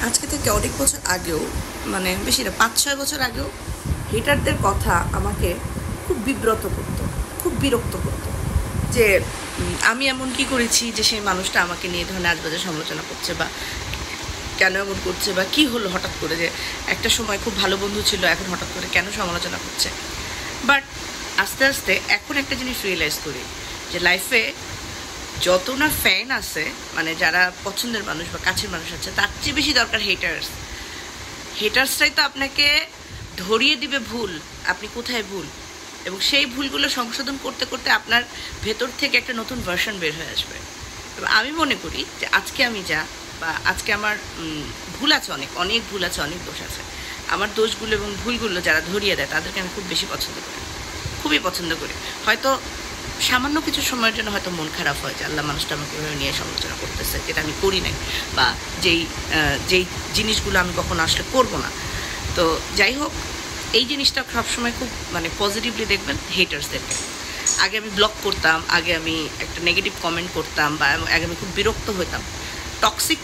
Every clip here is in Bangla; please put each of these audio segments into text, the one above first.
আজকে থেকে অনেক বছর আগেও, মানে বেশি না 5-6 বছর আগেও হেটারদের কথা আমাকে খুব বিব্রত করতো, খুব বিরক্ত করতো। যে আমি এমন কি করেছি যে সেই মানুষটা আমাকে নিয়ে ধরনের আজবাজে সমালোচনা করছে, বা কেন এমন করছে, বা কি হলো হঠাৎ করে যে একটা সময় খুব ভালো বন্ধু ছিল এখন হঠাৎ করে কেন সমালোচনা করছে। বাট আস্তে আস্তে এখন একটা জিনিস রিয়েলাইজ করি যে লাইফে যত না ফ্যান আছে, মানে যারা পছন্দের মানুষ বা কাছের মানুষ আছে, তার চেয়ে বেশি দরকার হেটার্সরাই তো আপনাকে ধরিয়ে দিবে ভুল, আপনি কোথায় ভুল, এবং সেই ভুলগুলো সংশোধন করতে করতে আপনার ভেতর থেকে একটা নতুন ভার্সন বের হয়ে আসবে। এবং আমি মনে করি যে আজকে আমি বা আজকে আমার ভুল আছে, অনেক অনেক ভুল আছে, অনেক দোষ আছে। আমার দোষগুলো এবং ভুলগুলো যারা ধরিয়ে দেয় তাদেরকে আমি খুব বেশি পছন্দ করি, খুবই পছন্দ করি। হয়তো সামান্য কিছু সময়ের জন্য হয়তো মন খারাপ হয় যে আল্লাহ মানুষটা আমাকে এভাবে নিয়ে সমালোচনা করতেছে, যেটা আমি করি নাই, বা যেই জিনিসগুলো আমি কখনো আসলে করবো না। তো যাই হোক, এই জিনিসটা সবসময় খুব মানে পজিটিভলি দেখবেন হেটার্সদেরকে। আগে আমি ব্লক করতাম, আগে আমি একটা নেগেটিভ কমেন্ট করতাম, বা আগে আমি খুব বিরক্ত হইতাম। টক্সিক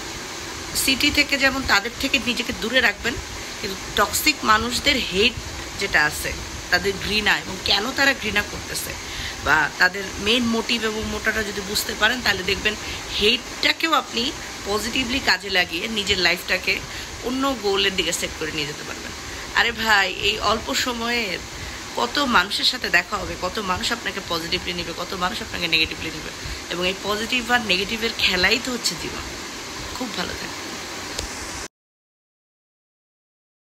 সিটি থেকে যেমন তাদের থেকে নিজেকে দূরে রাখবেন, কিন্তু টক্সিক মানুষদের হেট যেটা আছে, তাদের ঘৃণা এবং কেন তারা ঘৃণা করতেছে, বা তাদের মেইন মোটিভ এবং মোটাটা যদি বুঝতে পারেন, তাহলে দেখবেন হেটটাকেও আপনি পজিটিভলি কাজে লাগিয়ে নিজের লাইফটাকে অন্য গোলের দিকে সেট করে নিয়ে যেতে পারবেন। আরে ভাই, এই অল্প সময়ে কত মানুষের সাথে দেখা হবে, কত মানুষ আপনাকে পজিটিভলি নেবে, কত মানুষ আপনাকে নেগেটিভলি নেবে, এবং এই পজিটিভ আর নেগেটিভের খেলাই তো হচ্ছে জীবন। খুব ভালো থাকে।